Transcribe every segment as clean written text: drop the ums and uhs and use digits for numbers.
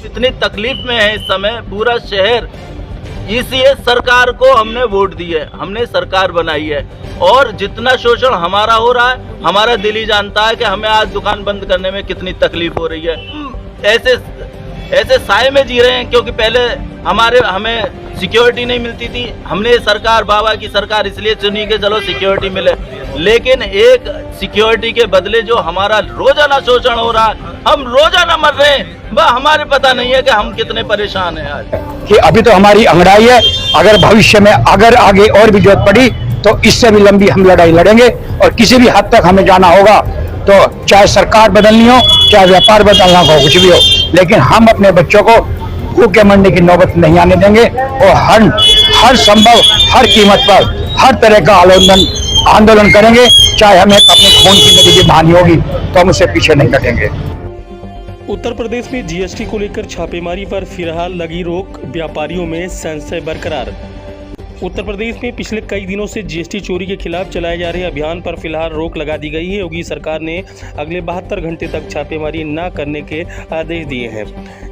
इतनी तकलीफ में है इस समय पूरा शहर। इसलिए सरकार को हमने वोट दी है, हमने सरकार बनाई है, और जितना शोषण हमारा हो रहा है हमारा दिल ही जानता है कि हमें आज दुकान बंद करने में कितनी तकलीफ हो रही है। ऐसे साए में जी रहे हैं, क्योंकि पहले हमें सिक्योरिटी नहीं मिलती थी। हमने सरकार, बाबा की सरकार इसलिए चुनी कि चलो सिक्योरिटी मिले, लेकिन एक सिक्योरिटी के बदले जो हमारा रोजाना शोषण हो रहा है, हम रोजाना मर रहे हैं, वह हमारे पता नहीं है कि हम कितने परेशान हैं आज। कि अभी तो हमारी अंगड़ाई है, अगर भविष्य में अगर आगे और भी जरूरत पड़ी तो इससे भी लंबी हम लड़ाई लड़ेंगे, और किसी भी हद तक हमें जाना होगा, तो चाहे सरकार बदलनी हो, चाहे व्यापार बदलना हो, कुछ भी हो, लेकिन हम अपने बच्चों को भूखे मरने की नौबत नहीं आने देंगे, और हर संभव, हर कीमत पर हर तरह का आंदोलन करेंगे, चाहे हमें अपने खून की नदी की बहानी होगी तो हम उससे पीछे नहीं हटेंगे। उत्तर प्रदेश में जीएसटी को लेकर छापेमारी पर फिलहाल लगी रोक, व्यापारियों में संशय बरकरार। उत्तर प्रदेश में पिछले कई दिनों से जीएसटी चोरी के खिलाफ चलाए जा रहे अभियान पर फिलहाल रोक लगा दी गई है। योगी सरकार ने अगले 72 घंटे तक छापेमारी न करने के आदेश दिए हैं।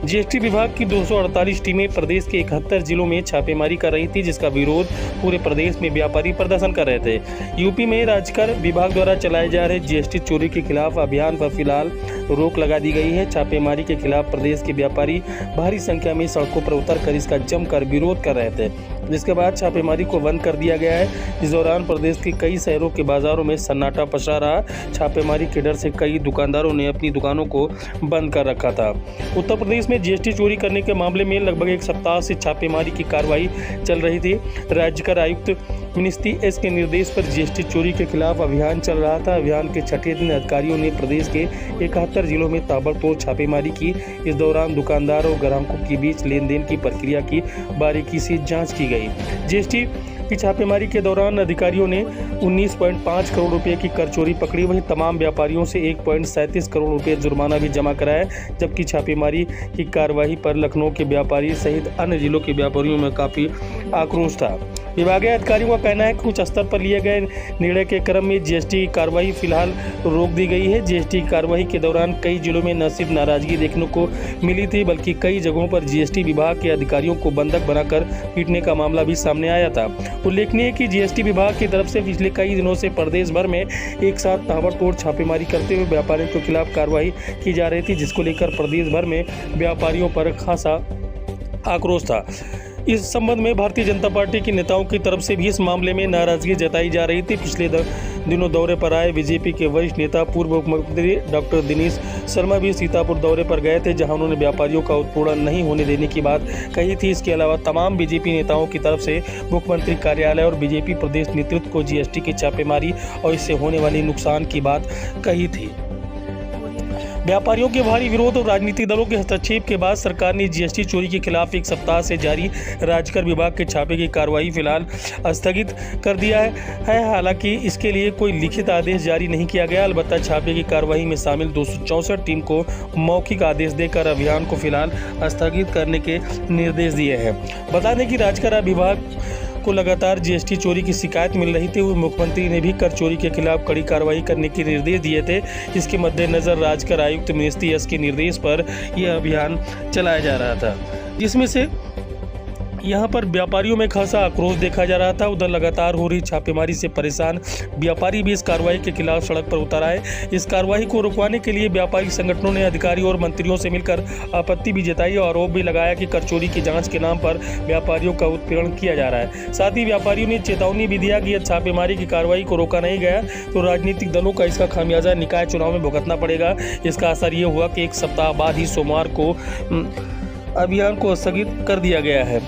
जीएसटी विभाग की 248 टीमें प्रदेश के 71 जिलों में छापेमारी कर रही थी, जिसका विरोध पूरे प्रदेश में व्यापारी प्रदर्शन कर रहे थे। यूपी में राजकर विभाग द्वारा चलाए जा रहे जीएसटी चोरी के खिलाफ अभियान पर फिलहाल रोक लगा दी गई है। छापेमारी के खिलाफ प्रदेश के व्यापारी भारी संख्या में सड़कों पर उतरकर इसका जमकर विरोध कर रहे थे, जिसके बाद छापेमारी को बंद कर दिया गया है। इस दौरान प्रदेश के कई शहरों के बाजारों में सन्नाटा पसरा रहा। छापेमारी के डर से कई दुकानदारों ने अपनी दुकानों को बंद कर रखा था। उत्तर प्रदेश में जीएसटी चोरी करने के मामले में लगभग एक सप्ताह से छापेमारी की कार्रवाई चल रही थी। राज्य कर आयुक्त मिनिस्ट्री एस के निर्देश पर जीएसटी चोरी के खिलाफ अभियान चल रहा था। अभियान के छठे दिन अधिकारियों ने प्रदेश के 71 जिलों में ताबड़तोड़ छापेमारी की। इस दौरान दुकानदारों और ग्राहकों के बीच लेन देन की प्रक्रिया की बारीकी से जांच की गई। जीएसटी की छापेमारी के दौरान अधिकारियों ने 19.5 करोड़ रुपए की कर चोरी पकड़ी। वहीं तमाम व्यापारियों से 1.37 करोड़ रुपए जुर्माना भी जमा कराया। जबकि छापेमारी की कार्रवाई पर लखनऊ के व्यापारी सहित अन्य जिलों के व्यापारियों में काफी आक्रोश था। विभागीय अधिकारियों का कहना है कि उच्च स्तर पर लिए गए निर्णय के क्रम में जीएसटी की कार्रवाई फिलहाल रोक दी गई है। जीएसटी की कार्रवाई के दौरान कई जिलों में न सिर्फ नाराजगी देखने को मिली थी, बल्कि कई जगहों पर जीएसटी विभाग के अधिकारियों को बंधक बनाकर पीटने का मामला भी सामने आया था। उल्लेखनीय है कि जीएसटी विभाग की तरफ से पिछले कई दिनों से प्रदेश भर में एक साथ ताबड़तोड़ छापेमारी करते हुए व्यापारियों के खिलाफ कार्रवाई की जा रही थी, जिसको लेकर प्रदेश भर में व्यापारियों पर खासा आक्रोश था। इस संबंध में भारतीय जनता पार्टी के नेताओं की तरफ से भी इस मामले में नाराजगी जताई जा रही थी। पिछले दिनों दौरे पर आए बीजेपी के वरिष्ठ नेता पूर्व मुख्यमंत्री डॉक्टर दिनेश शर्मा भी सीतापुर दौरे पर गए थे, जहां उन्होंने व्यापारियों का उत्पीड़न नहीं होने देने की बात कही थी। इसके अलावा तमाम बीजेपी नेताओं की तरफ से मुख्यमंत्री कार्यालय और बीजेपी प्रदेश नेतृत्व को जीएसटी की छापेमारी और इससे होने वाली नुकसान की बात कही थी। व्यापारियों के भारी विरोध और राजनीतिक दलों के हस्तक्षेप के बाद सरकार ने जीएसटी चोरी के खिलाफ एक सप्ताह से जारी राजकर विभाग के छापे की कार्रवाई फिलहाल स्थगित कर दिया है। हालांकि इसके लिए कोई लिखित आदेश जारी नहीं किया गया। अलबत्ता छापे की कार्रवाई में शामिल 264 टीम को मौखिक आदेश देकर अभियान को फिलहाल स्थगित करने के निर्देश दिए हैं। बता दें कि राजकर विभाग को लगातार जीएसटी चोरी की शिकायत मिल रही थी। मुख्यमंत्री ने भी कर चोरी के खिलाफ कड़ी कार्रवाई करने के निर्देश दिए थे। इसके मद्देनजर राजकर आयुक्त मिनिस्ट्री एस के निर्देश पर यह अभियान चलाया जा रहा था, जिसमें से यहाँ पर व्यापारियों में खासा आक्रोश देखा जा रहा था। उधर लगातार हो रही छापेमारी से परेशान व्यापारी भी इस कार्रवाई के खिलाफ सड़क पर उतर आए। इस कार्रवाई को रुकवाने के लिए व्यापारिक संगठनों ने अधिकारियों और मंत्रियों से मिलकर आपत्ति भी जताई और आरोप भी लगाया कि कर चोरी की जांच के नाम पर व्यापारियों का उत्पीड़न किया जा रहा है। साथ ही व्यापारियों ने चेतावनी भी दिया कि यदि छापेमारी की कार्रवाई को रोका नहीं गया तो राजनीतिक दलों का इसका खामियाजा निकाय चुनाव में भुगतना पड़ेगा। इसका असर ये हुआ कि एक सप्ताह बाद ही सोमवार को अभियान को स्थगित कर दिया गया है।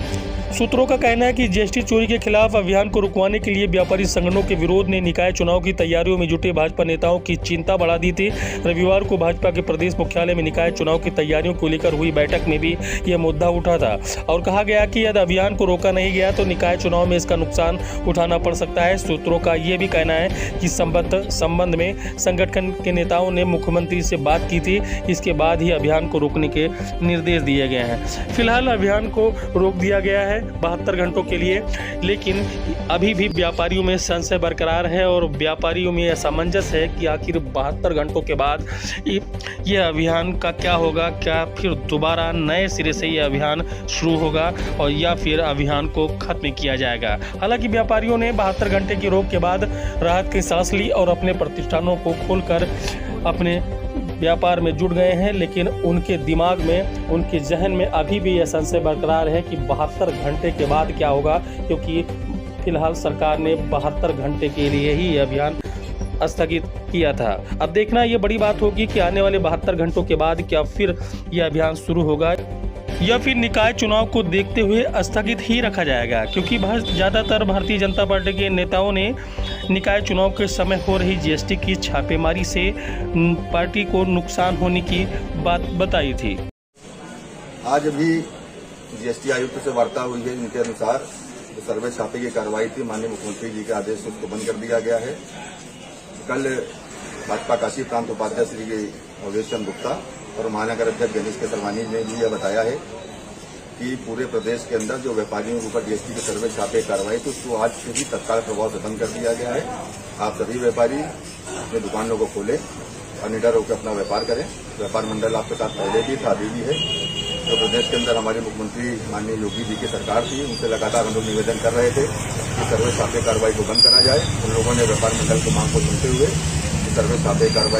सूत्रों का कहना है कि जीएसटी चोरी के खिलाफ अभियान को रुकवाने के लिए व्यापारी संगठनों के विरोध ने निकाय चुनाव की तैयारियों में जुटे भाजपा नेताओं की चिंता बढ़ा दी थी। रविवार को भाजपा के प्रदेश मुख्यालय में निकाय चुनाव की तैयारियों को लेकर हुई बैठक में भी यह मुद्दा उठा था और कहा गया कि यदि अभियान को रोका नहीं गया तो निकाय चुनाव में इसका नुकसान उठाना पड़ सकता है। सूत्रों का यह भी कहना है कि संबंध में संगठन के नेताओं ने मुख्यमंत्री से बात की थी। इसके बाद ही अभियान को रोकने के निर्देश दिए गए हैं। फिलहाल अभियान को रोक दिया गया है। है 72 घंटों के लिए, लेकिन अभी भी व्यापारियों में संशय बरकरार है और व्यापारियों में असमंजस है कि आखिर 72 घंटों के बाद ये अभियान का क्या होगा। क्या फिर दोबारा नए सिरे से ये अभियान शुरू होगा और या फिर अभियान को खत्म किया जाएगा। हालांकि व्यापारियों ने 72 घंटे की रोक के बाद राहत की सांस ली और अपने प्रतिष्ठानों को खोलकर अपने व्यापार में जुट गए हैं, लेकिन उनके दिमाग में, उनके जहन में अभी भी यह संशय बरकरार है कि 72 घंटे के बाद क्या होगा, क्योंकि फिलहाल सरकार ने 72 घंटे के लिए ही यह अभियान स्थगित किया था। अब देखना ये बड़ी बात होगी कि आने वाले 72 घंटों के बाद क्या फिर यह अभियान शुरू होगा या फिर निकाय चुनाव को देखते हुए स्थगित ही रखा जाएगा, क्योंकि ज़्यादातर भारतीय जनता पार्टी के नेताओं ने निकाय चुनाव के समय हो रही जीएसटी की छापेमारी से पार्टी को नुकसान होने की बात बताई थी। आज अभी जीएसटी आयुक्त से वार्ता हुई है, इनके अनुसार जो सर्वे छापे की कार्रवाई थी माननीय मुख्यमंत्री जी के आदेश से उसको बंद कर दिया गया है। कल भाजपा काशी प्रांत उपाध्यक्ष श्री अवधेश चंद्र गुप्ता और महानगर अध्यक्ष गणेश केसरवानी ने भी यह बताया है कि पूरे प्रदेश के अंदर जो व्यापारियों के ऊपर जीएसटी के सर्वे छापे कार्रवाई थी उसको आज से ही तत्काल प्रभाव से बंद कर दिया गया है। आप सभी व्यापारी अपने दुकानों को खोलें और निडर होकर अपना व्यापार करें। व्यापार मंडल आपके साथ पहले भी था, अभी भी है। तो प्रदेश के अंदर हमारे मुख्यमंत्री माननीय योगी जी की सरकार थी, उनसे लगातार हम लोग निवेदन कर रहे थे कि सर्वे छापे कार्रवाई को बंद करा जाए। उन लोगों ने व्यापार मंडल की मांग को सुनते हुए सर्वे छापे कार्रवाई